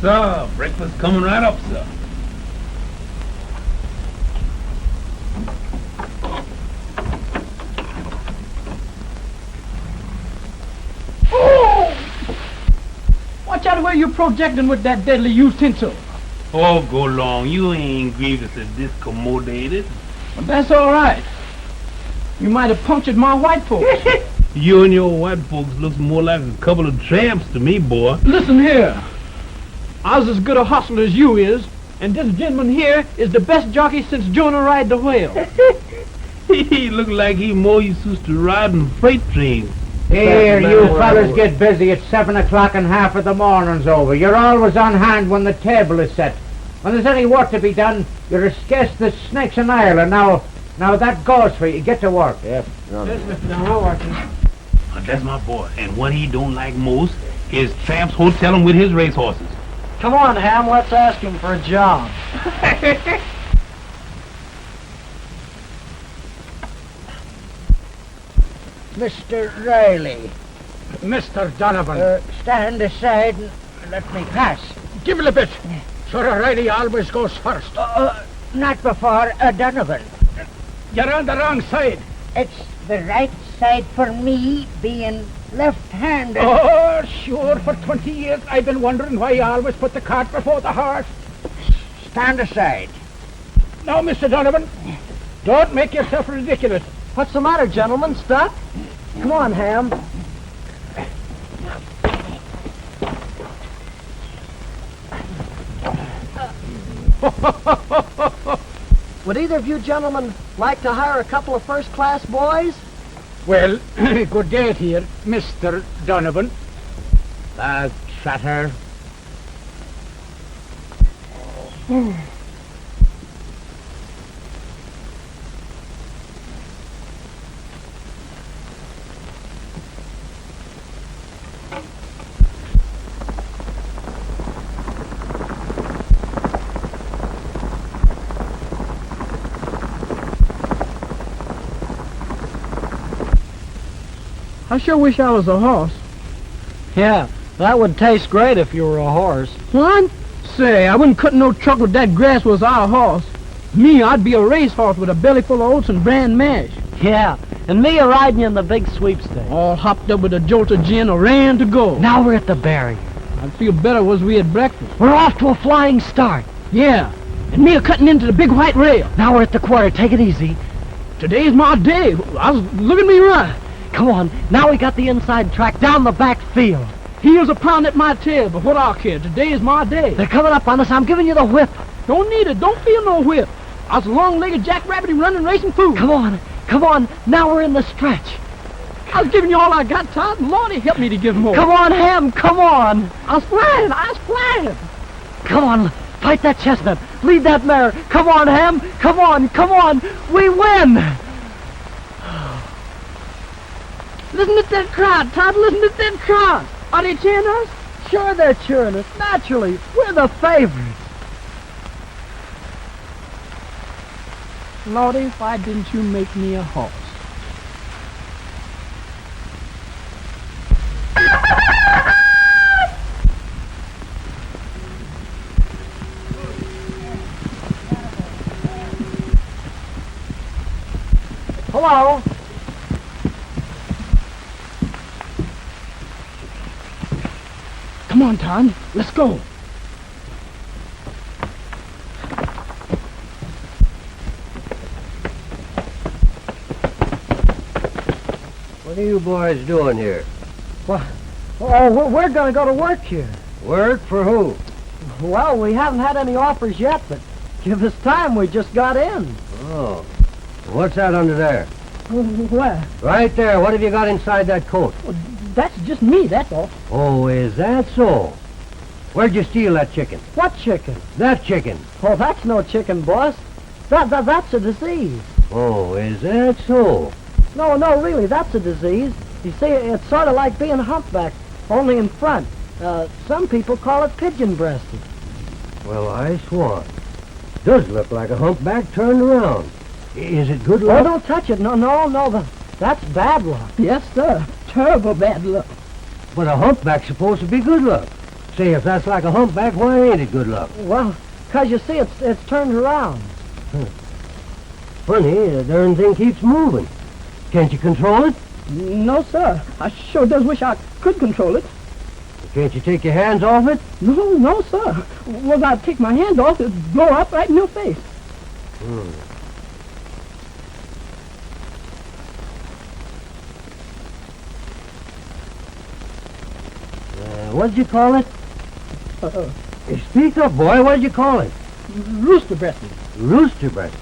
sir. Breakfast coming right up, sir. Oh! Watch out where you're projecting with that deadly utensil. Oh, go long. You ain't grievously discommoded. But that's all right. You might have punctured my white folks. You and your white folks looks more like a couple of tramps to me, boy. Listen here. I was as good a hustler as you is, and this gentleman here is the best jockey since Jonah ride the whale. He look like he more used to riding freight trains. Here, you fellas get busy. It's 7 o'clock and half of the morning's over. You're always on hand when the table is set. When there's any work to be done, you're as scarce as snakes in Ireland. Now that goes for you. Get to work. Yes, Mr. John. That's my boy. And what he don't like most is tramps hoteling with his racehorses. Come on, Ham, let's ask him for a job. Mr. Riley. Mr. Donovan. Stand aside and let me pass. Give it a bit. Sir O'Reilly always goes first. Not before Donovan. You're on the wrong side. It's the right side for me, being left-handed. Oh, sure. For 20 years I've been wondering why you always put the cart before the horse. Stand aside. Now, Mr. Donovan, don't make yourself ridiculous. What's the matter, gentlemen? Stuck? Come on, Ham. Would either of you gentlemen like to hire a couple of first-class boys? Well, good day to you, Mr. Donovan. Shatter. I sure wish I was a horse. Yeah, that would taste great if you were a horse. What? Say, I wouldn't cut no truck with that grass was our horse. Me, I'd be a racehorse with a belly full of oats and bran mash. Yeah, and me a-riding in the big sweepstakes. All hopped up with a jolt of gin or ran to go. Now we're at the barrier. I'd feel better was we had breakfast. We're off to a flying start. Yeah, and me a-cutting into the big white rail. Now we're at the quarter. Take it easy. Today's my day. Look at me run. Come on, now we got the inside track down the back field. Heels a pound at my tail, but what I care. Today's my day. They're coming up on us. I'm giving you the whip. Don't need it. Don't feel no whip. I was a long-legged jackrabbit running racing fool. Come on. Now we're in the stretch. I was giving you all I got, Todd. Lordy, help me to give more. Come on, Ham. Come on. I was flying. Come on. Fight that chestnut. Lead that mare. Come on, Ham. Come on. We win. Listen to that crowd, Todd. Listen to that crowd. Are they cheering us? Sure they're cheering us. Naturally. We're the favorites. Lordy, why didn't you make me a horse? Hello. Come on, Todd. Let's go. What are you boys doing here? We're going to go to work here. Work for who? Well, we haven't had any offers yet, but give us time. We just got in. Oh. What's that under there? Where? Right there. What have you got inside that coat? Well, that's just me, that's all. Oh, is that so? Where'd you steal that chicken? What chicken? That chicken. Oh, that's no chicken, boss. That's a disease. Oh, is that so? No, really, that's a disease. You see, it's sort of like being humpbacked, only in front. Some people call it pigeon-breasted. Well, I swan. Does look like a humpback turned around. Is it good luck? Oh, don't touch it. No, that's bad luck. Yes, sir. Terrible bad luck. But a humpback's supposed to be good luck. Say, if that's like a humpback, why ain't it good luck? Well, 'cause you see, it's turned around. Funny, the darn thing keeps moving. Can't you control it? No, sir. I sure does wish I could control it. Can't you take your hands off it? No, sir. Once I take my hand off, it'll blow up right in your face. What'd you call it? Speak up, boy. What'd you call it? Rooster breasted. Rooster breast.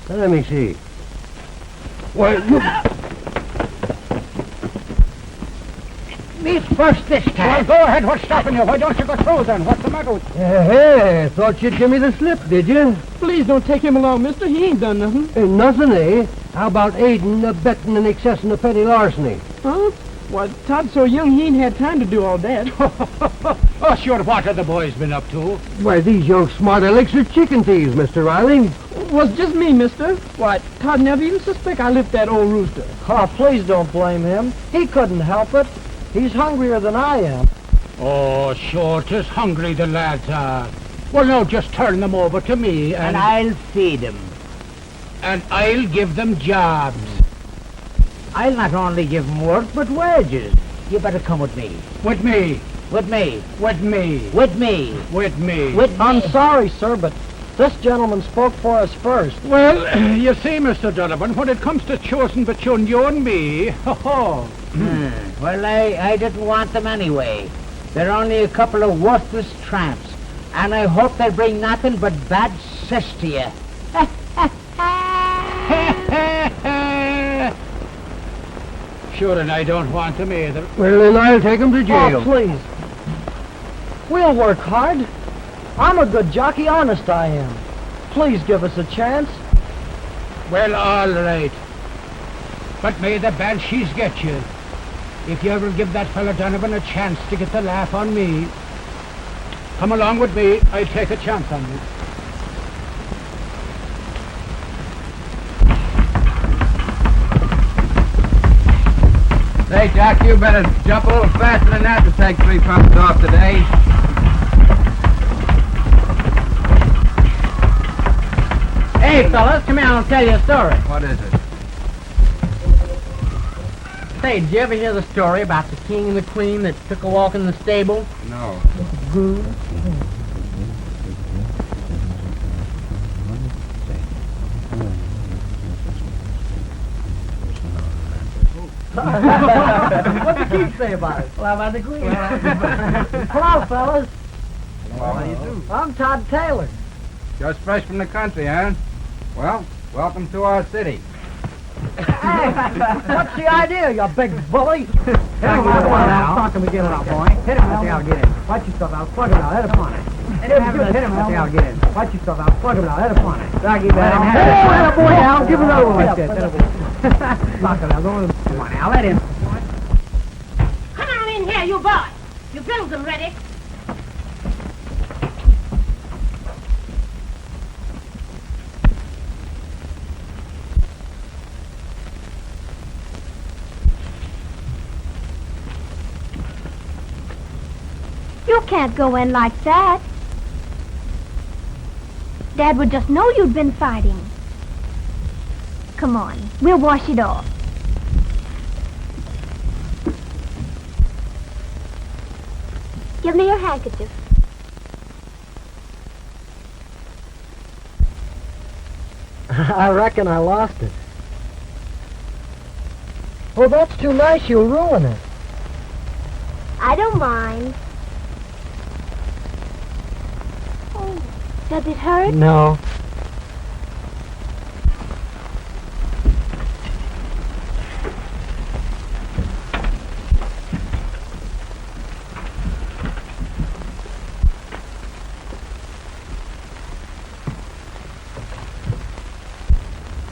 Now, let me see. Why, look. Me first this time. Well, go ahead. What's stopping you? Why don't you go through then? What's the matter with you? Hey, thought you'd give me the slip, did you? Please don't take him along, mister. He ain't done nothing. Nothing, eh? How about aiding, abetting, and accessing a petty larceny? Huh? Why, Todd's so young he ain't had time to do all that. Oh, sure. What have the boys been up to? Why, these young smart alecks are chicken thieves, Mr. Riley. Was just me, mister. Why, Todd never even suspect I lift that old rooster. Oh, please don't blame him. He couldn't help it. He's hungrier than I am. Oh, sure. 'Tis hungry the lads are. Well, now, just turn them over to me and I'll feed them. And I'll give them jobs. I'll not only give them work, but wages. You better come with me. With me. With me. With me. With me. With me. With me. I'm sorry, sir, but this gentleman spoke for us first. Well, you see, Mr. Donovan, when it comes to choosing between you and me, Well, I didn't want them anyway. They're only a couple of worthless tramps. And I hope they bring nothing but bad cess to you. Sure, and I don't want them either. Well, then I'll take them to jail. Oh, please. We'll work hard. I'm a good jockey, honest I am. Please give us a chance. Well, all right. But may the banshees get you. If you ever give that fella Donovan a chance to get the laugh on me, come along with me. I'll take a chance on you. Say, Jack, you better jump a little faster than that to take 3 pumpkins off today. Hey, fellas, come here, I'll tell you a story. What is it? Say, did you ever hear the story about the king and the queen that took a walk in the stable? No. What did Keith say about it? Well, how about the queen? Hello, fellas. Well, how do you do? I'm Todd Taylor. Just fresh from the country, huh? Well, welcome to our city. Hey, what's the idea, you big bully? Hit him now. Talk him again, now, boy. Hit him, I think I'll get him. Watch yourself out. Plug him out. Hit him on it. Hit him, I think I'll get him. Watch yourself out. Plug him out. Hit him on it. Doggy, let him have it. Oh, boy, now. Give him another one like that. Lock him out. Come on now. Let him. Come on in here, you boys. Your bills are ready. You can't go in like that. Dad would just know you'd been fighting. Come on, we'll wash it off. Give me your handkerchief. I reckon I lost it. Oh, that's too nice. You'll ruin it. I don't mind. Oh, does it hurt? No.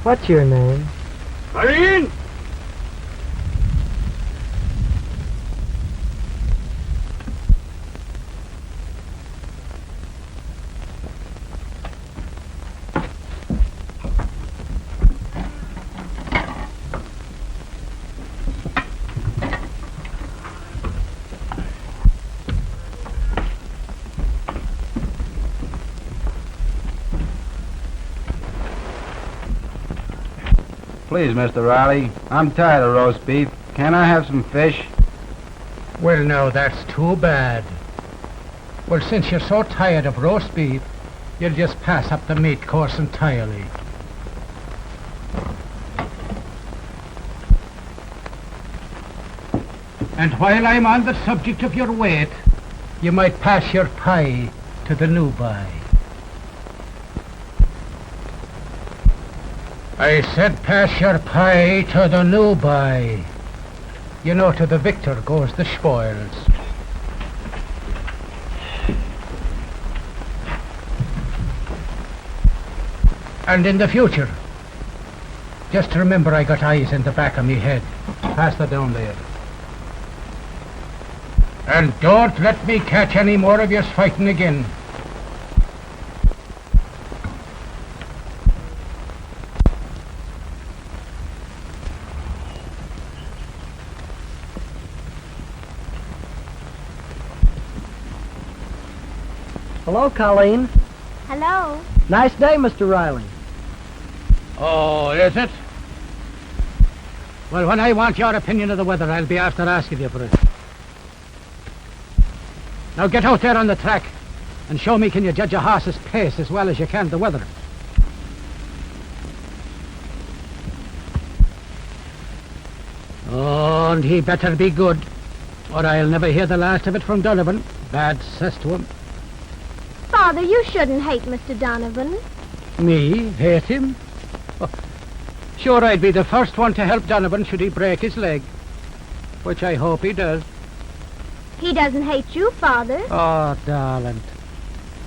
What's your name? Irene! Please, Mr. Riley, I'm tired of roast beef. Can I have some fish? Well, now, that's too bad. Well, since you're so tired of roast beef, you'll just pass up the meat course entirely. And while I'm on the subject of your weight, you might pass your pie to the new buy. I said pass your pie to the new buy. You know, to the victor goes the spoils. And in the future, just remember I got eyes in the back of me head. Pass that down there. And don't let me catch any more of yous fighting again. Hello, Colleen. Hello. Nice day, Mr. Riley. Oh, is it? Well, when I want your opinion of the weather, I'll be after asking you for it. Now get out there on the track and show me can you judge a horse's pace as well as you can the weather. Oh, and he better be good, or I'll never hear the last of it from Donovan. Bad cess to him. Father, you shouldn't hate Mr. Donovan. Me? Hate him? Oh, sure, I'd be the first one to help Donovan should he break his leg. Which I hope he does. He doesn't hate you, Father. Oh, darling.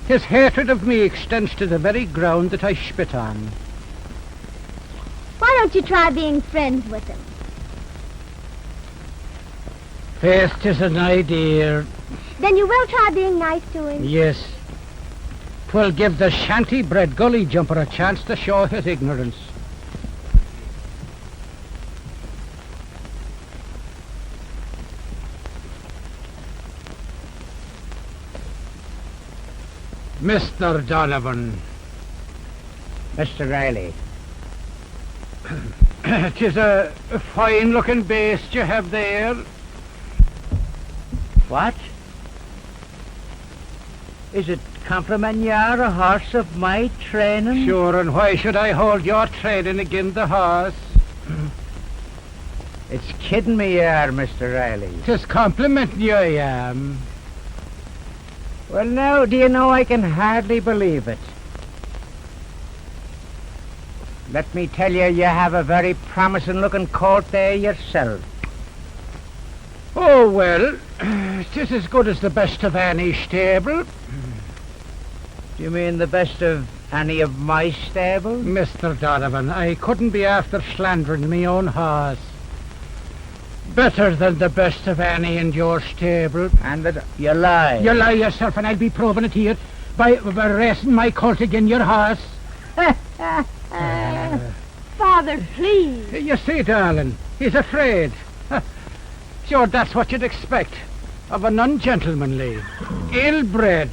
His hatred of me extends to the very ground that I spit on. Why don't you try being friends with him? Faith, 'tis an idea. Then you will try being nice to him? Yes. 'Twill give the shanty-bred gully jumper a chance to show his ignorance. Mr. Donovan. Mr. Riley. 'Tis a fine-looking beast you have there. What? Is it compliment you're a horse of my training? Sure, and why should I hold your training agin the horse? It's kidding me you are, Mr. Riley. 'Tis complimenting you I am. Well, now, do you know, I can hardly believe it. Let me tell you, you have a very promising-looking colt there yourself. Oh, well, 'tis as good as the best of any stable. Do you mean the best of any of my stable? Mr. Donovan, I couldn't be after slandering me own horse. Better than the best of any in your stable. And that you lie. You lie yourself, and I'll be proving it here by racing my colt agin your horse. Father, please. You see, darling, he's afraid. Sure, that's what you'd expect of an ungentlemanly, ill-bred,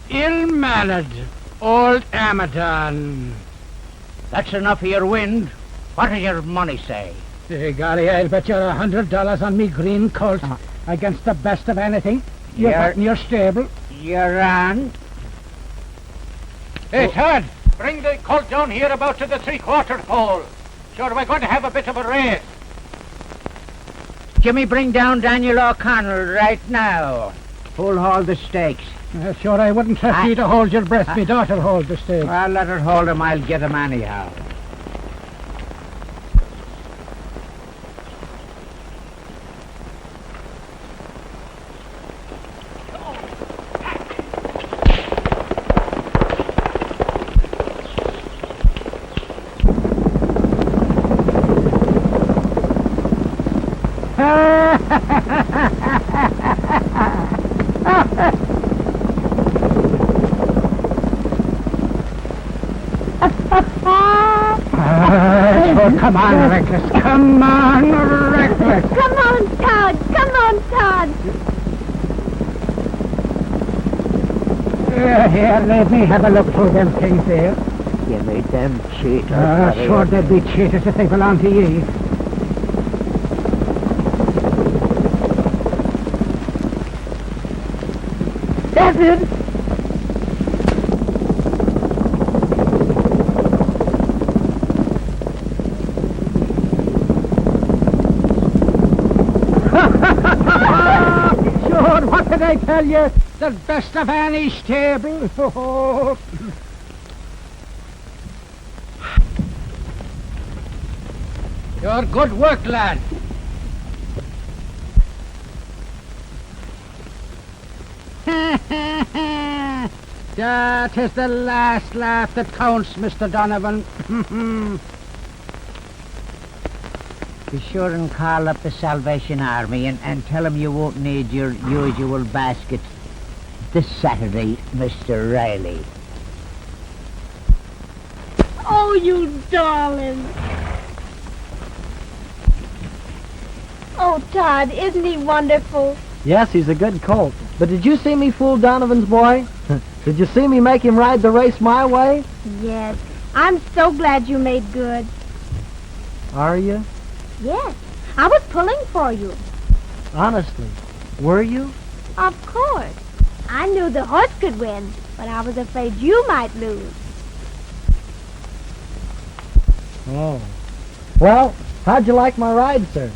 ill-mannered old Amadon. That's enough of your wind. What does your money say? Hey, golly, I'll bet you $100 on me green colt against the best of anything you've got in your stable. You're on. Hey, Todd, bring the colt down here about to the three-quarter pole. Sure, we're going to have a bit of a race. Jimmy, bring down Daniel O'Connell right now. Who'll hold the stakes? Sure, I wouldn't trust you to hold your breath. Me daughter'll hold the stakes. Well, let her hold him. I'll get him anyhow. Come on, Reckless. Come on, Reckless. Come on, Todd. Come on, Todd. Here, let me have a look through them things here. you, me damn cheaters. Sure they'd be cheaters if they belong to ye. That's it. Sure, what did I tell you? The best of any stable. Your good work, lad. That is the last laugh that counts, Mr. Donovan. Be sure and call up the Salvation Army and tell them you won't need your usual basket this Saturday, Mr. Riley. Oh, you darling. Oh, Todd, isn't he wonderful? Yes, he's a good colt. But did you see me fool Donovan's boy? Did you see me make him ride the race my way? Yes. I'm so glad you made good. Are you? Yes. I was pulling for you. Honestly. Were you? Of course. I knew the horse could win, but I was afraid you might lose. Oh. Well, how'd you like my ride, sir?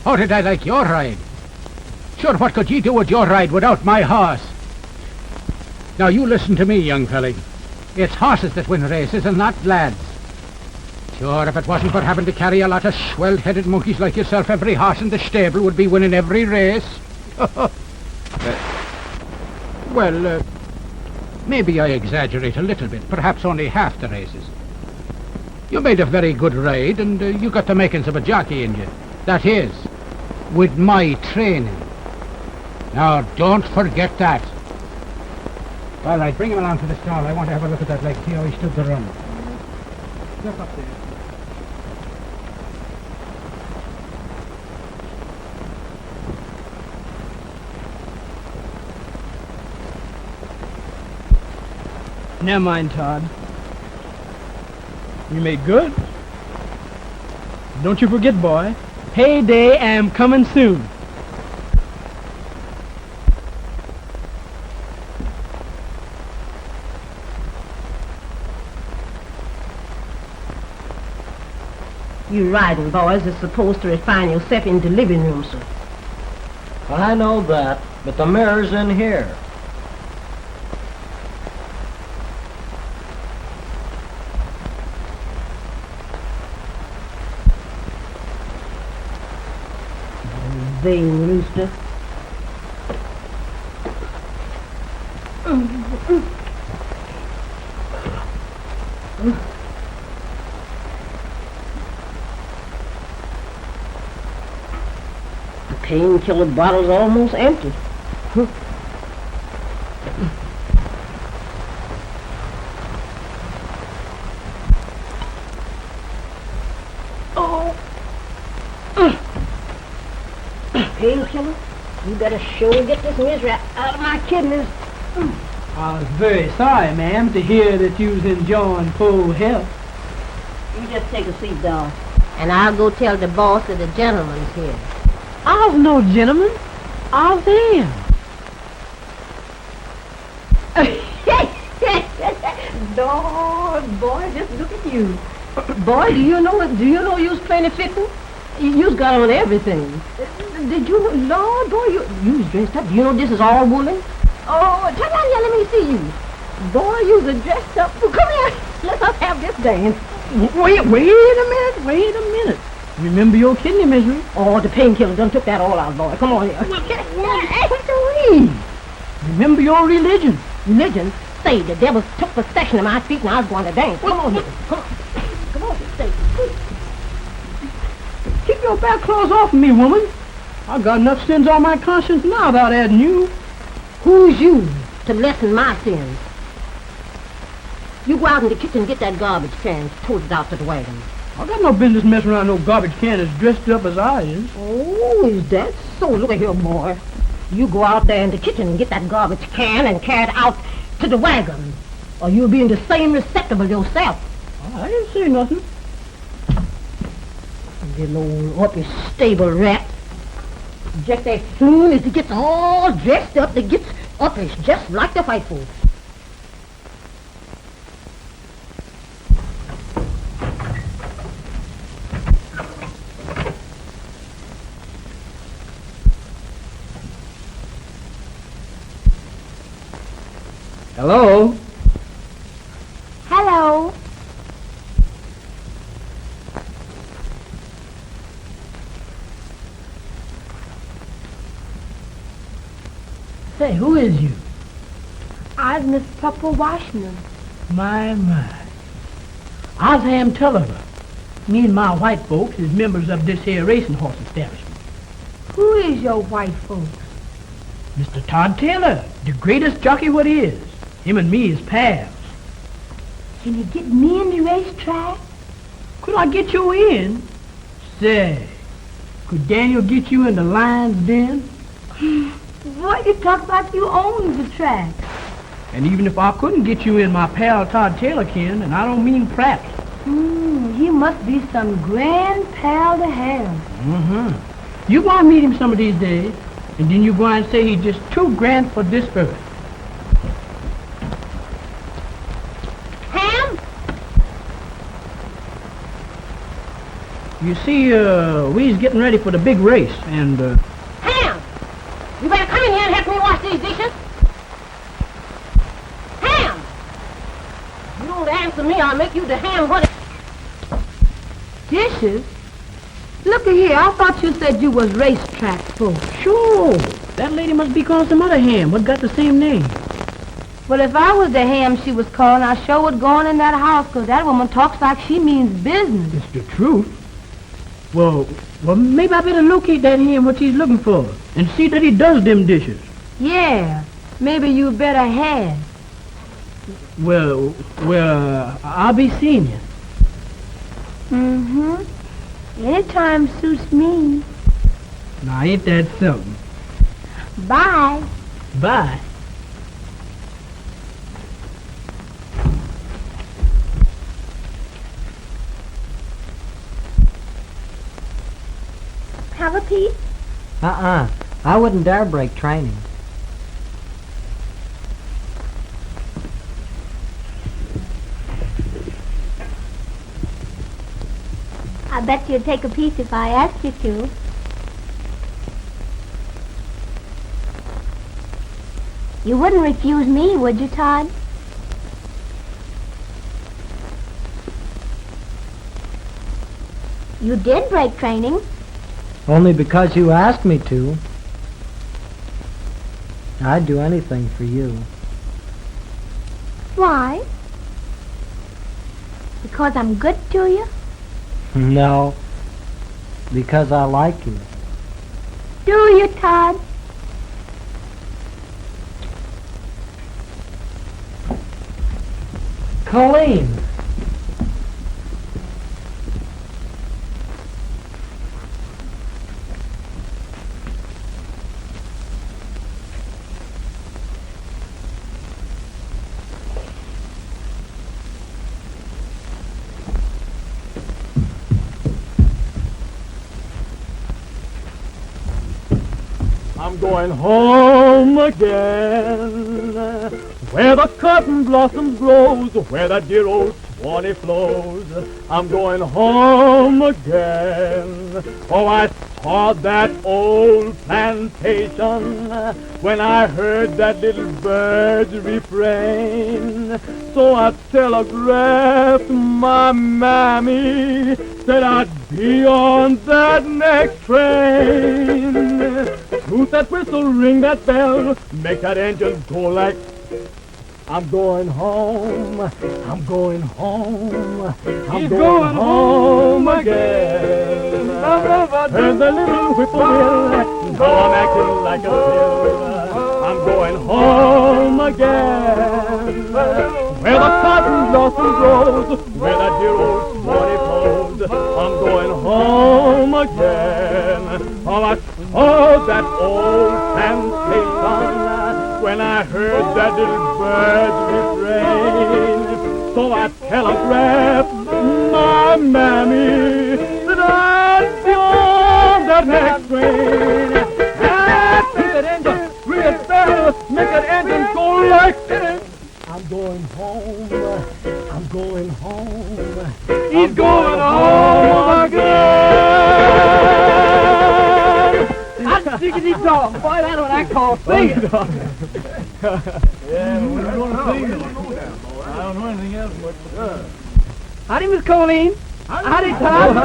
How did I like your ride? Sure, what could ye do with your ride without my horse? Now, you listen to me, young felly. It's horses that win races and not lads. Sure, if it wasn't for having to carry a lot of swell-headed monkeys like yourself, every horse in the stable would be winning every race. Maybe I exaggerate a little bit, perhaps only half the races. You made a very good ride, and you got the makings of a jockey in you. That is, with my training. Now, don't forget that. All right, bring him along to the stall. I want to have a look at that leg, see how he stood the run. Step up there. Never mind, Todd. You made good. Don't you forget, boy. Payday am coming soon. You riding boys is supposed to refine yourself in the living room, sir. I know that, but the mirror's in here. Vain rooster. The painkiller bottle's almost empty. Painkiller, you better sure get this misery out of my kidneys. I was very sorry, ma'am, to hear that you was enjoying full health. You just take a seat, doll, and I'll go tell the boss that the gentleman's here. I was no gentleman. I was him. Lord, boy, just look at you. Boy, do you know you was plenty fitting? You's got on everything. Did you know? Lord, boy, you was dressed up. Do you know this is all woolen? Oh, come out here, let me see you. Boy, you was dressed up. Well, come here. Let us have this dance. Wait a minute. Remember your kidney misery. Oh, the painkiller done took that all out, boy. Come on here. Remember your religion. Religion? Say, the devil took possession of my feet and I was going to dance. Come on here. Come on here, stay. Keep your back claws off of me, woman. I've got enough sins on my conscience now without adding you. Who's you to lessen my sins? You go out in the kitchen and get that garbage can and tote it out to the wagon. I got no business messing around no garbage can as dressed up as I is. Oh, is that so? Look at here, boy. You go out there in the kitchen and get that garbage can and carry it out to the wagon. or you'll be in the same receptacle yourself. I didn't say nothing. Little old uppy stable rat. Just as soon as he gets all dressed up, he gets uppish, just like the white folks. Hello? Hello. Say, who is you? I's Miss Purple Washington. My. I's Ham Tulliver. Me and my white folks is members of this here racing horse establishment. Who is your white folks? Mr. Todd Taylor, the greatest jockey what is. Him and me is pals. Can you get me in the racetrack? Could I get you in? Say, could Daniel get you in the lion's den? Boy, you talk like you own the track. And even if I couldn't get you in, my pal Todd Taylor can, and I don't mean perhaps. He must be some grand pal to have. You go and meet him some of these days, and then you go and say he's just too grand for this earth. Ham? You see, we's getting ready for the big race, and, Ham! You better come in here and help me wash these dishes. Ham! You don't answer me, I'll make you the ham what? Dishes? Looky here, I thought you said you was racetrack folks. Sure, that lady must be calling some other ham what got the same name. Well, if I was the ham she was calling, I sure would go on in that house, 'cause that woman talks like she means business. It's the truth. Well, maybe I better locate that ham what she's looking for, and see that he does them dishes. Yeah, maybe you better have. Well, I'll be seeing you. Anytime suits me. Now, ain't that something? Bye. Bye. Have a piece? I wouldn't dare break training. I bet you'd take a piece if I asked you to. You wouldn't refuse me, would you, Todd? You did break training. Only because you asked me to. I'd do anything for you. Why? Because I'm good to you? No, because I like you. Do you, Todd? Colleen! I'm going home again, where the cotton blossoms blows, where that dear old Swanee flows. I'm going home again. Oh, I saw that old plantation when I heard that little bird's refrain. So I telegraphed my mammy, said I'd be on that next train. Toot that whistle, ring that bell, make that engine go like... I'm going home, I'm going home, I'm going home again. Heard the little whippoorwill, now I'm acting like a pill. I'm going home again, where the cotton blossom grows, where that dear old Swanee flows. I'm going home again. Oh, I saw that old plantation when I heard that little bird's refrain. telegraph my mammy that I'd be on that next train. And make that engine real fast, make that engine go like this. I'm going home, I'm going home. He's going home again. Hot diggity dog, boy, that's what I call singing. Yeah, we're going to sing. I don't know anything else much but Howdy, Miss Colleen. Howdy, Todd.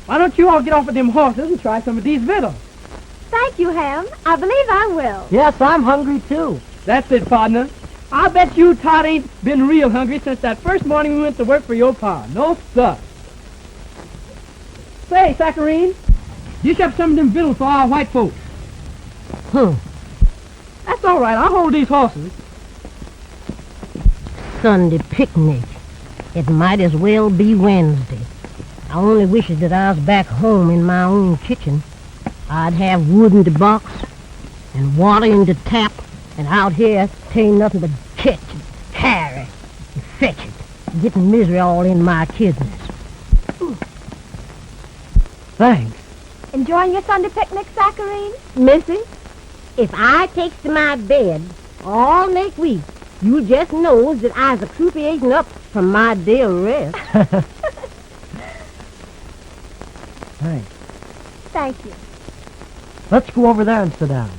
Why don't you all get off of them horses and try some of these victuals? Thank you, Ham. I believe I will. Yes, I'm hungry, too. That's it, partner. I bet you, Todd, ain't been real hungry since that first morning we went to work for your pa. No, sir. Say, Saccharine, dish up some of them victuals for our white folks. That's all right. I'll hold these horses. Sunday picnic. It might as well be Wednesday. I only wish that I was back home in my own kitchen. I'd have wood in the box and water in the tap, and out here, tain't nothing but catch and carry and fetch it, getting misery all in my kidneys. Thanks. Enjoying your Sunday picnic, Saccharine? Missy, if I takes to my bed all next week, you just knows that I's recuperating up from my day of rest. Thanks. Thank you. Let's go over there and sit down.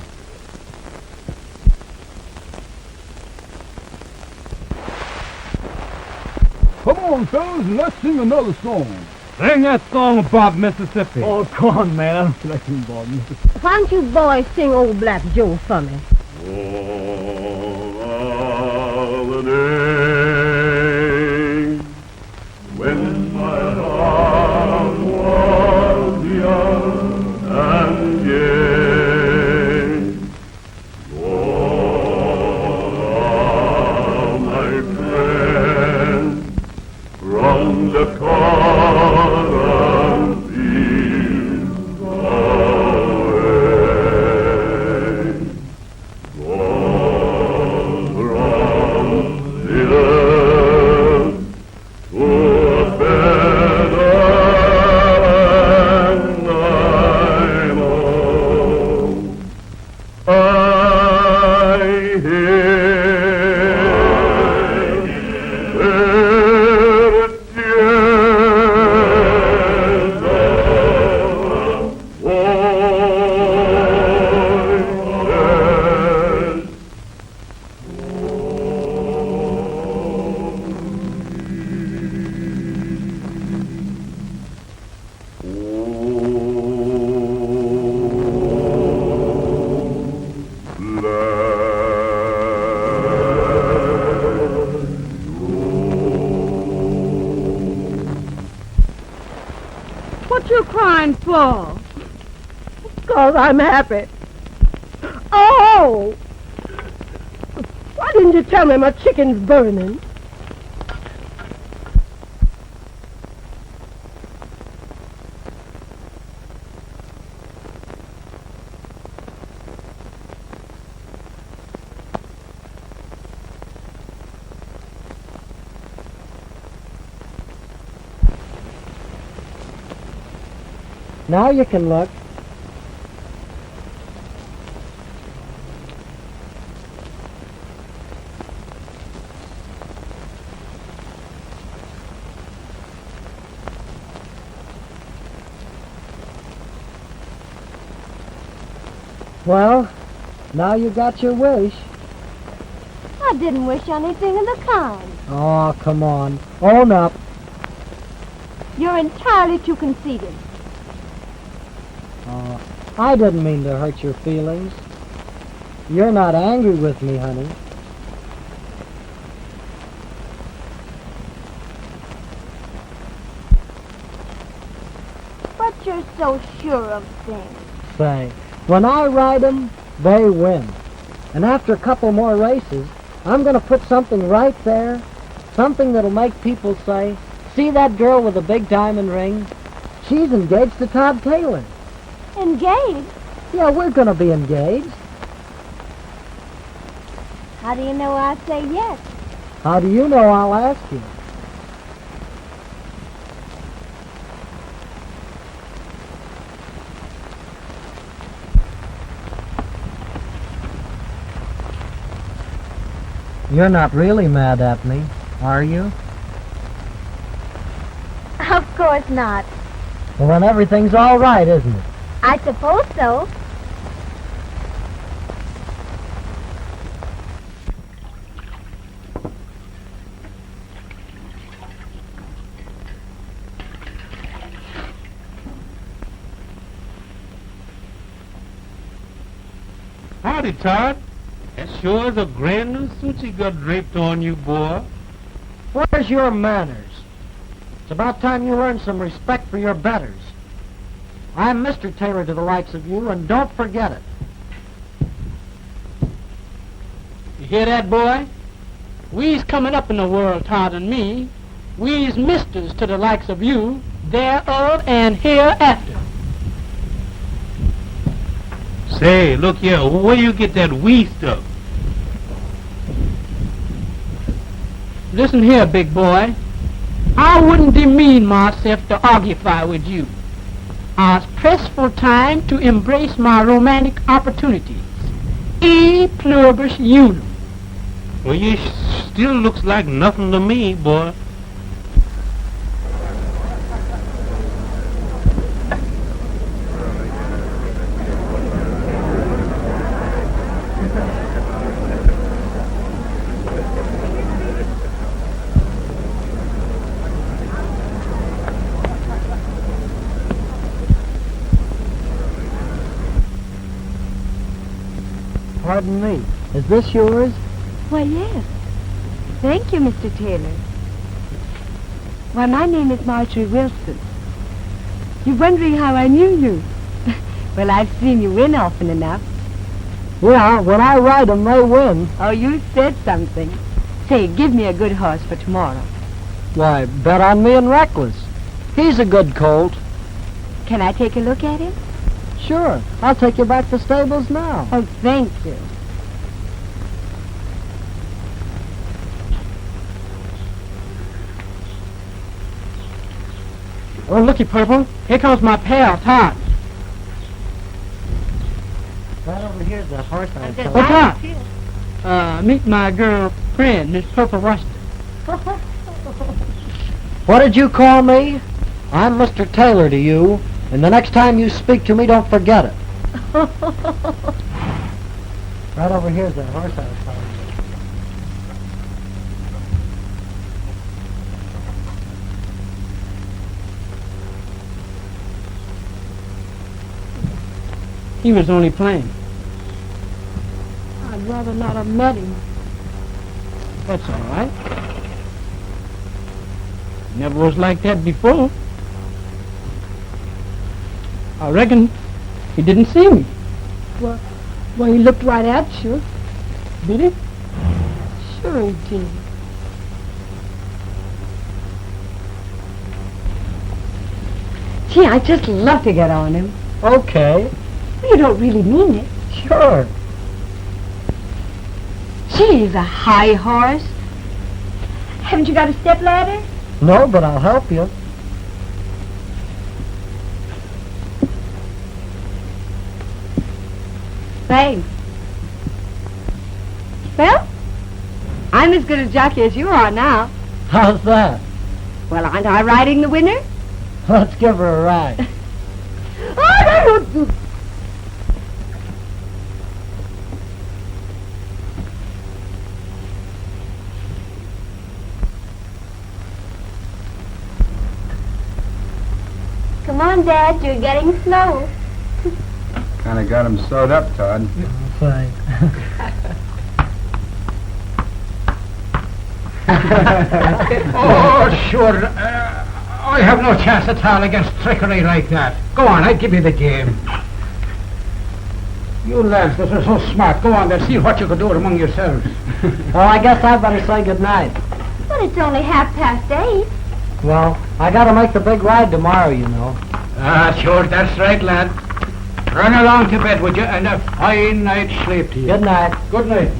Come on, fellas, let's sing another song. Sing that song about Mississippi. Oh, come on, man. I don't feel like singing about Mississippi. Why don't you boys sing Old Black Joe for me? When my heart was young and gay, oh, my friend, from the cotton fields away, gone from the earth to a better land I know. I hear it What you crying for? 'Cause I'm happy. Oh! Why didn't you tell me my chicken's burning? Now you can look. Well, now you got your wish. I didn't wish anything of the kind. Oh, come on. Own up. You're entirely too conceited. I didn't mean to hurt your feelings. You're not angry with me, honey. But you're so sure of things. Say, when I ride 'em, they win. And after a couple more races, I'm going to put something right there, something that'll make people say, see that girl with the big diamond ring? She's engaged to Todd Taylor. Engaged? Yeah, we're going to be engaged. How do you know I'll say yes? How do you know I'll ask you? You're not really mad at me, are you? Of course not. Well, then everything's all right, isn't it? I suppose so. Howdy, Todd. That sure is a grand new suit you got draped on you, boy. Where's your manners? It's about time you earned some respect for your betters. I'm Mr. Taylor to the likes of you, and don't forget it. You hear that, boy? We's coming up in the world, Todd and me. We's misters to the likes of you, thereof and hereafter. Say, look here, where you get that wee stuff? Listen here, big boy. I wouldn't demean myself to argufy with you. I was pressed for time to embrace my romantic opportunities. E pluribus unum. Well, you still looks like nothing to me, boy. Pardon me. Is this yours? Why, yes. Thank you, Mr. Taylor. Why, my name is Marjorie Wilson. You're wondering how I knew you. Well, I've seen you win often enough. Yeah, when I ride them, they win. Oh, you said something. Say, give me a good horse for tomorrow. Why, bet on me and Reckless. He's a good colt. Can I take a look at him? Sure. I'll take you back to stables now. Oh, thank you. Oh, looky, Purple. Here comes my pal, Todd. Right over here's the horse I saw. Oh, Todd. Meet my girl friend, Miss Purple Washington. What did you call me? I'm Mr. Taylor to you, and the next time you speak to me, don't forget it. Right over here's the horse I was talking about. He was only playing. I'd rather not have met him. That's all right. Never was like that before. I reckon he didn't see me. Well, he looked right at you. Did he? Sure he did. Gee, I'd just love to get on him. Okay. You don't really mean it. Sure. Gee, he's a high horse. Haven't you got a step ladder? No, but I'll help you. Thanks. Well, I'm as good a jockey as you are now. How's that? Well, aren't I riding the winner? Let's give her a ride. Come on, Dad, you're getting slow. Kind of got him sewed up, Todd. Thanks. Oh, sure. I have no chance at all against trickery like that. Go on, I'll give you the game. You lads that are so smart, go on then, see what you can do among yourselves. Well, I guess I'd better say goodnight. But it's only 8:30. Well, I gotta make the big ride tomorrow, you know. Ah, sure, that's right, lad. Run along to bed, would you, and a fine night's sleep to you. Good night. Good night.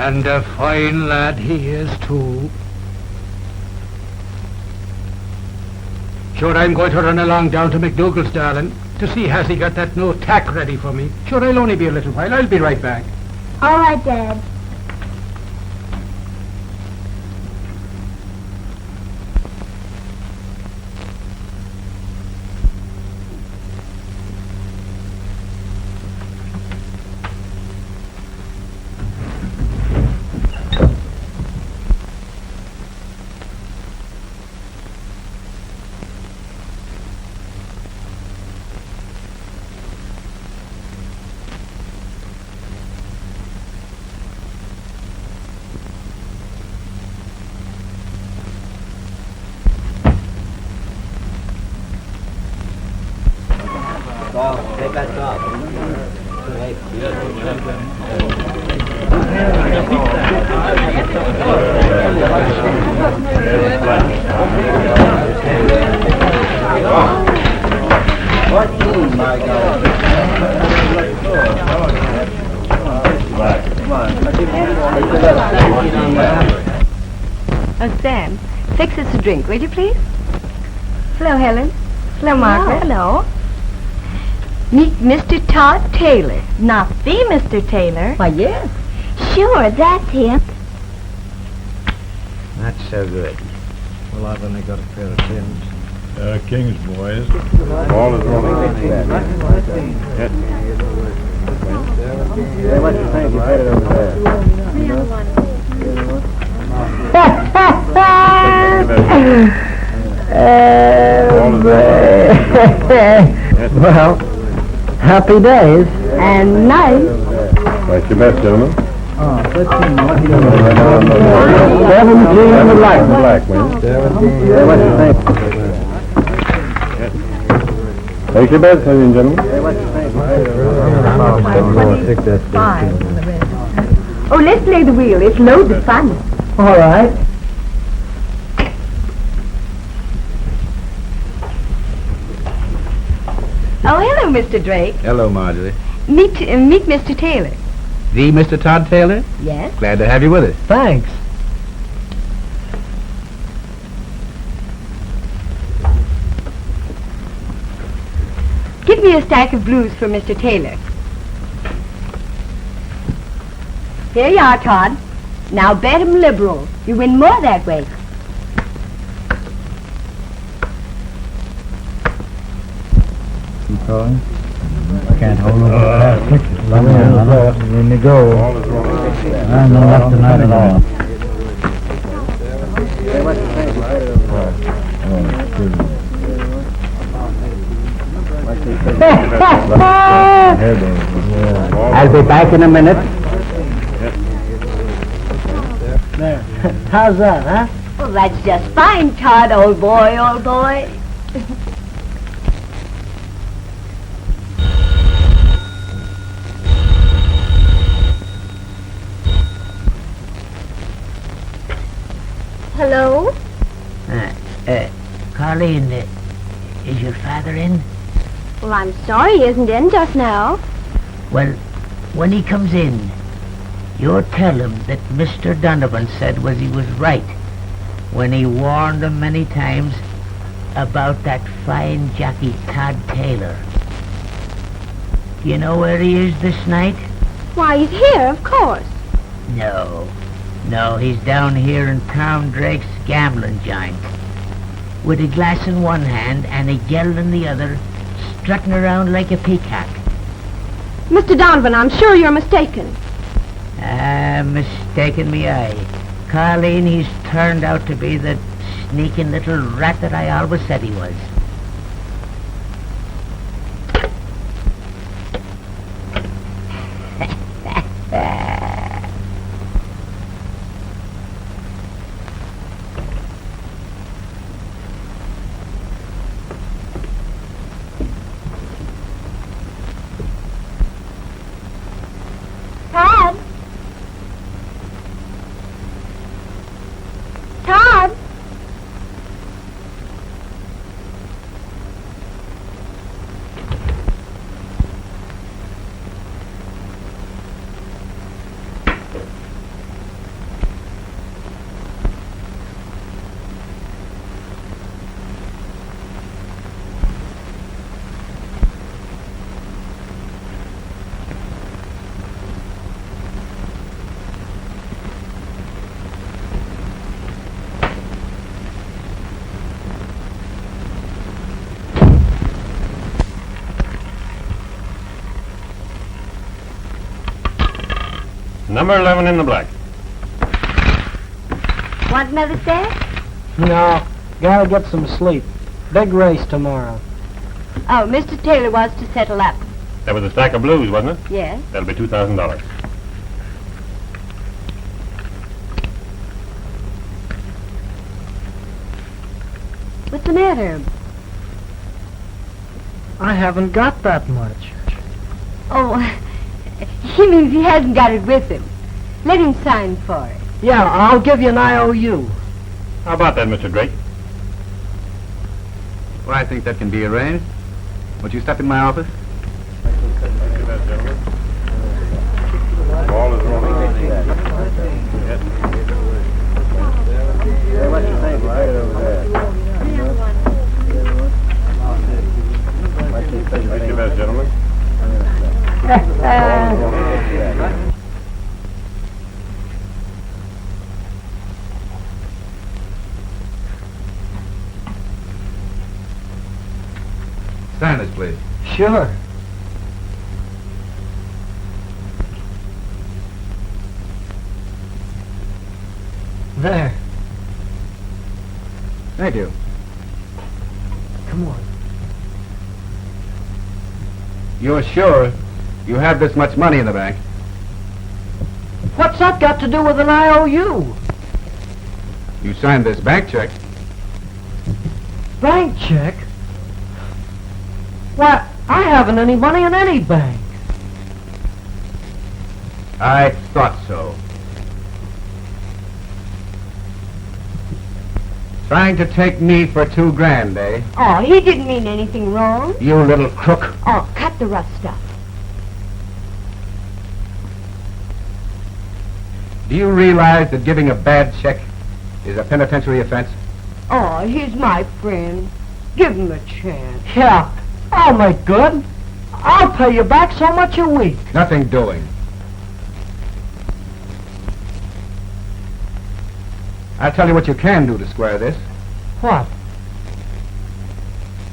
And a fine lad he is, too. Sure, I'm going to run along down to McDougal's, darling, to see has he got that no tack ready for me. Sure, I'll only be a little while. I'll be right back. All right, Dad. Oh, Sam, fix us a drink, will you, please? Hello, Helen. Hello, Margaret. Hello. Meet Mr. Todd Taylor. Not the Mr. Taylor. Why, yes. Sure, that's him. Not so good. Well, I've only got a pair of tins. King's boys. All is rolling. Hey, what you think? You put it over there. Well, happy days. And nice. That's your best, gentlemen. 17 the Black wins. Hey, what you think? Take your best, ladies and gentlemen. Hey, what you think? Oh, let's play the wheel. It's loads of fun. All right. Oh, hello, Mr. Drake. Hello, Marjorie. Meet Mr. Taylor. The Mr. Todd Taylor? Yes? Glad to have you with us. Thanks. Give me a stack of blues for Mr. Taylor. Here you are, Todd. Now bet 'em liberal. You win more that way. I can't hold over the past pictures. When they go, I'm not left tonight at all. I'll be back in a minute. There. How's that, huh? Well, that's just fine, Todd, old boy, old boy. Hello? Carleen, is your father in? Well, I'm sorry he isn't in just now. Well, when he comes in, you tell him that Mr. Donovan said he was right when he warned him many times about that fine jockey Todd Taylor. Do you know where he is this night? Why, he's here, of course. No, he's down here in Tom Drake's gambling joint, with a glass in one hand and a girl in the other, strutting around like a peacock. Mr. Donovan, I'm sure you're mistaken. Mistaken me eye. Carleen, he's turned out to be the sneaking little rat that I always said he was. Todd? Todd? Number 11 in the black. Want another set? No, gotta get some sleep. Big race tomorrow. Oh, Mr. Taylor wants to settle up. That was a stack of blues, wasn't it? Yes. That'll be $2,000. What's the matter? I haven't got that much. Oh, he means he hasn't got it with him. Let him sign for it. Yeah, I'll give you an IOU. How about that, Mr. Drake? Well, I think that can be arranged. Would you step in my office? Ball is rolling. What you think? Right over there. Make your best, gentlemen. Sign this, please. Sure. There. Thank you. Come on. You're sure you have this much money in the bank? What's that got to do with an IOU? You signed this bank check. Bank check? Why, I haven't any money in any bank. I thought so. Trying to take me for $2,000, eh? Oh, he didn't mean anything wrong. You little crook. Oh, cut the rough stuff. Do you realize that giving a bad check is a penitentiary offense? Oh, he's my friend. Give him a chance. Yeah, I'll make good. I'll pay you back so much a week. Nothing doing. I'll tell you what you can do to square this. What?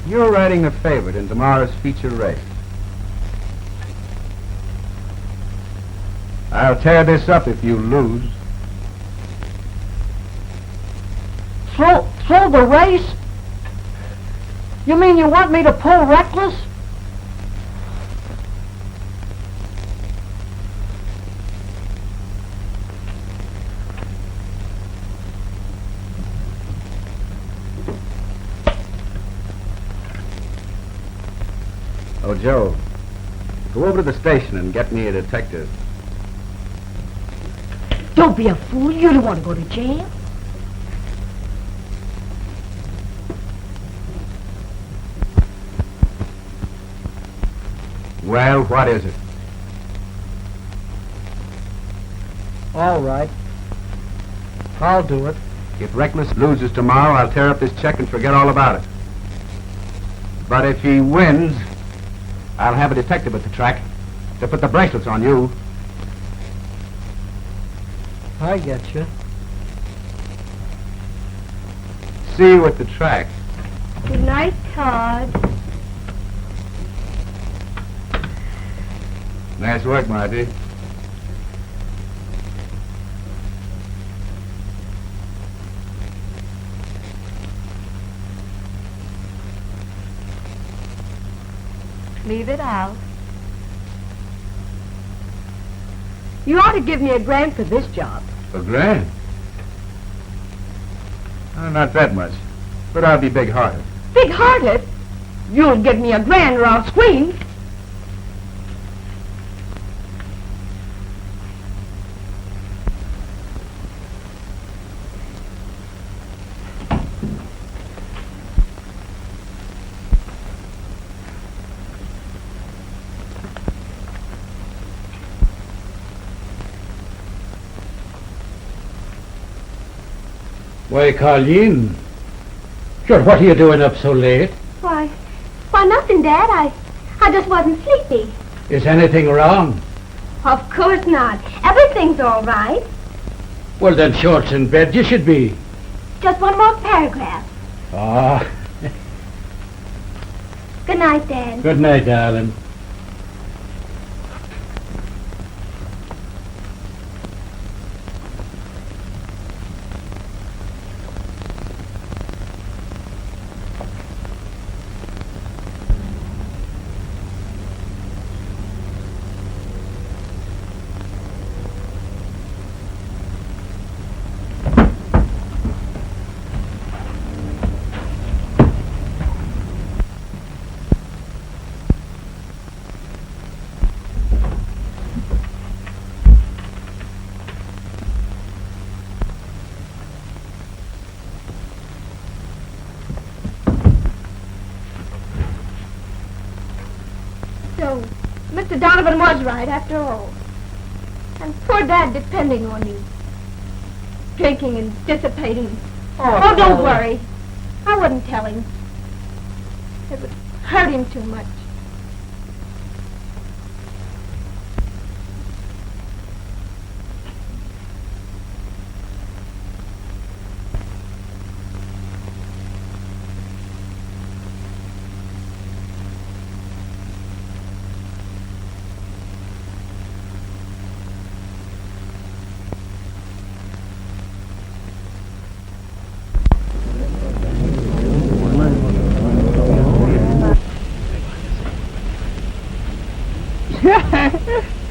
You're riding the favorite in tomorrow's feature race. I'll tear this up if you lose. Throw the race? You mean you want me to pull reckless? Oh, Joe, go over to the station and get me a detective. Don't be a fool. You don't want to go to jail. Well, what is it? All right. I'll do it. If Reckless loses tomorrow, I'll tear up this check and forget all about it. But if he wins, I'll have a detective at the track to put the bracelets on you. I get you. See you at the track. Good night, Todd. Nice work, Marty. Leave it out. You ought to give me $1,000 for this job. $1,000? Oh, not that much. But I'll be big-hearted. Big-hearted? You'll give me $1,000 or I'll scream. Why, Colleen. Sure, what are you doing up so late? Why nothing, Dad. I just wasn't sleepy. Is anything wrong? Of course not. Everything's all right. Well, then, shorts in bed you should be. Just one more paragraph. Ah, Good night, Dad. good night, darling. So, Mr. Donovan was right after all. And poor Dad depending on you. Drinking and dissipating. Oh, don't worry. I wouldn't tell him. It would hurt him too much.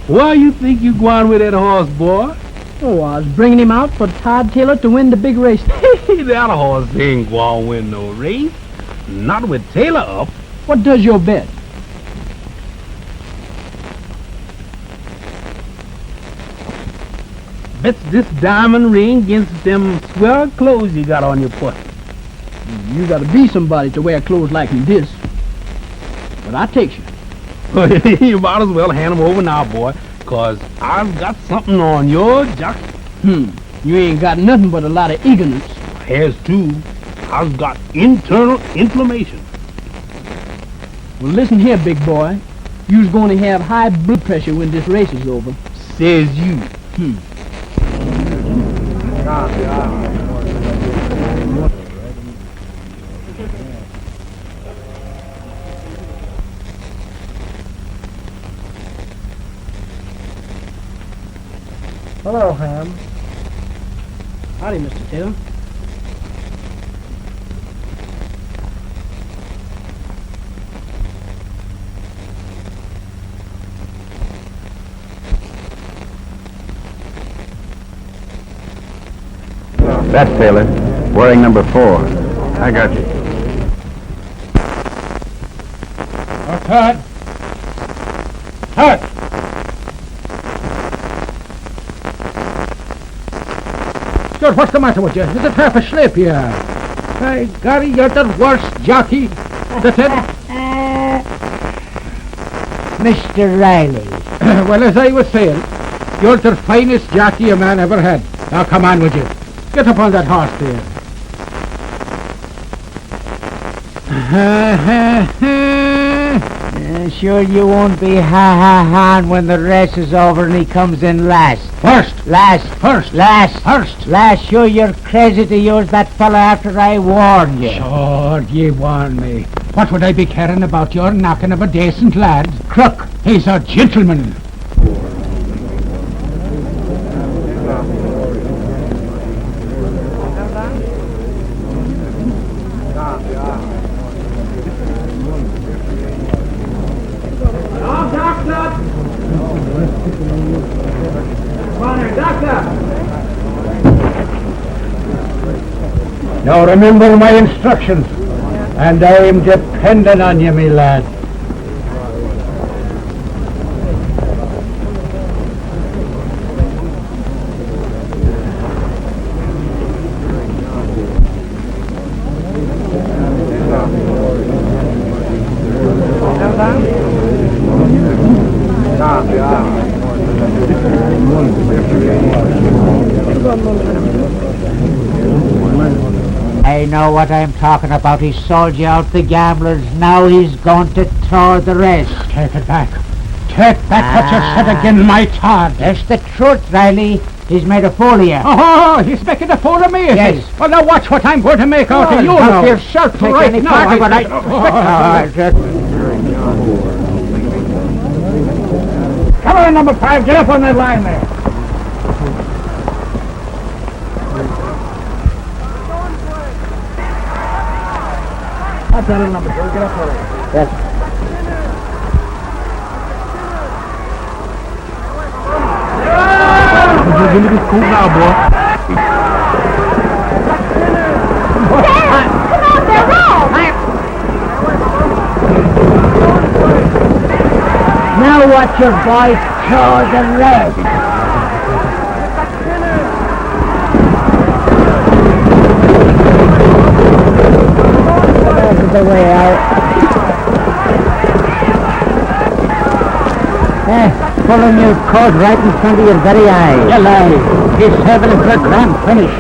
Why you think you going with that horse, boy? Oh, I was bringing him out for Todd Taylor to win the big race. That horse ain't going to win no race. Not with Taylor up. What does your bet? Bets this diamond ring against them swell clothes you got on your foot. You gotta be somebody to wear clothes like this. But I takes you. You might as well hand him over now, boy, 'cause I've got something on your jockey. You ain't got nothing but a lot of ignorance. Has too. I've got internal inflammation. Well, listen here, big boy. You's going to have high blood pressure when this race is over. Says you. Hello, Ham. Howdy, Mr. Taylor. That's Taylor. Wearing number 4. I got you. Oh, Todd. Todd! Stuart, what's the matter with you? Is it half asleep here? Hey, Gary, you're the worst jockey. That's it? Mr. Riley. Well, as I was saying, you're the finest jockey a man ever had. Now, come on with you. Get up on that horse there. Sure you won't be ha-ha-ha when the race is over and he comes in last. First. Last. First. Last. First. Last. Sure you're crazy to use that fella after I warned you. Sure, ye warned me. What would I be caring about your knocking of a decent lad? Crook. He's a gentleman. Now remember my instructions, and I'm depending on you, me lad. I know what I'm talking about. He sold you out the gamblers. Now he's going to throw the rest. Take it back. Take back what you said again, my Todd. That's the truth, Riley. He's made a fool of you. Oh, he's making a fool of me, is Yes. he? Well, now watch what I'm going to make out of you now. Help yourself Take right any now. part of it, Come on, number 5. Get up on that line there. That's that little number 2. Get up there. Yes. You're going to be cool now, boy. Dad! Come out there, roll! Now watch your boy throw the rest. That's the way out. pulling your coat right in front of your very eye. You lie. He's having it for a grand finish.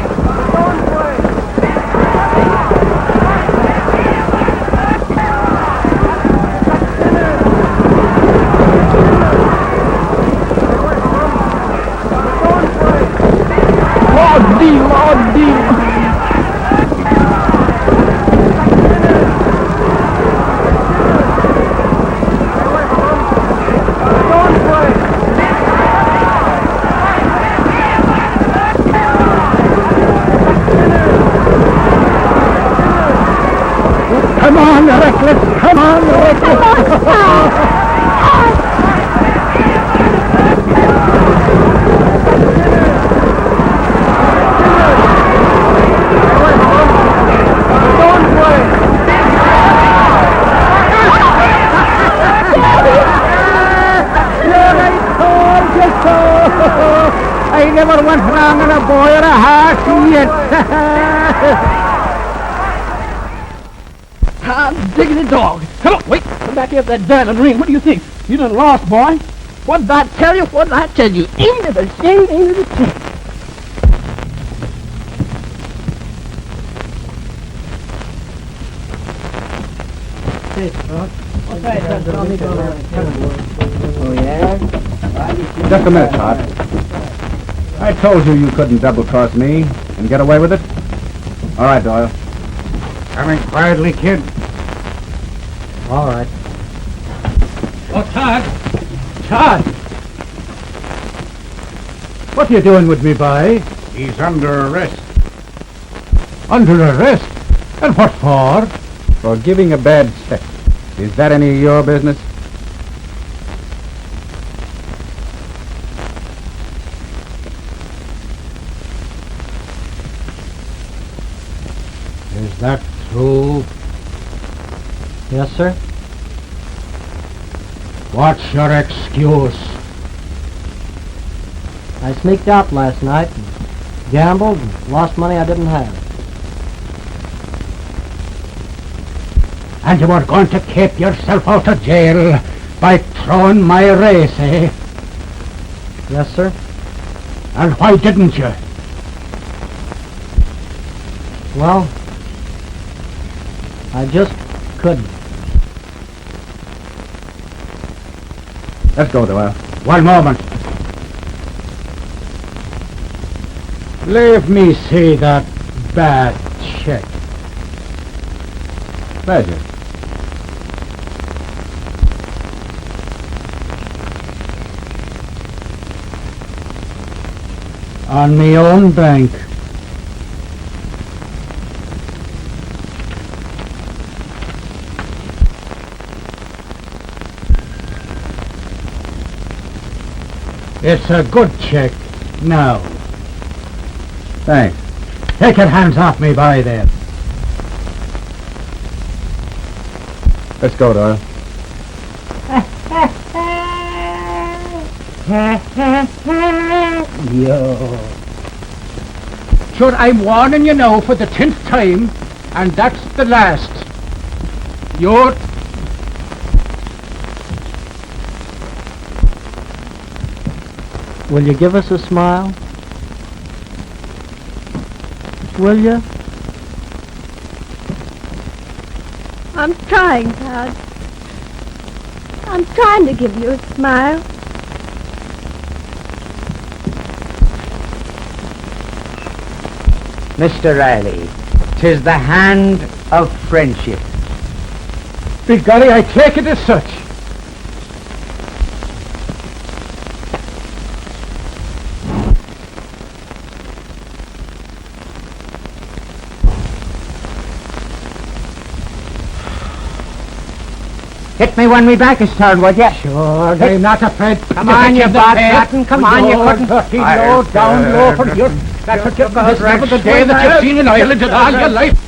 Come on, Reckless! Come on, Reckless! I never went wrong on a boy or a horse yet. I'm digging the dog. Come on, wait. Come back here at that diamond ring. What do you think? You done lost, boy. What did I tell you? What did I tell you? Ain't it a shame? Ain't it a shame? Hey, Scott. Oh, yeah? Just a minute, Todd. I told you couldn't double-cross me and get away with it. All right, Doyle. Coming quietly, kid. All right. Oh, Todd! Todd! What are you doing with me, boy? He's under arrest. Under arrest? And what for? For giving a bad check. Is that any of your business? Is that true? Yes, sir. What's your excuse? I sneaked out last night and gambled and lost money I didn't have. And you were going to keep yourself out of jail by throwing my race, eh? Yes, sir. And why didn't you? Well, I just couldn't. Let's go, Doyle. One moment. Leave me see that bad check. Pleasure. On me own bank. It's a good check. Now. Thanks. Take your hands off me, boy, there. Let's go, Doyle. Yo. Sure, I'm warning you now for the 10th time, and that's the last. You're... Will you give us a smile? Will you? I'm trying, Todd. I'm trying to give you a smile. Mr. Riley, 'tis the hand of friendship. Big golly, I take it as such. Hit me when me back is turned, would you? Sure, I'm not afraid. Come on, you bad button, come on, you couldn't... Low, down low for you. That's what you've... This is never the day that you've seen in Ireland in all your life.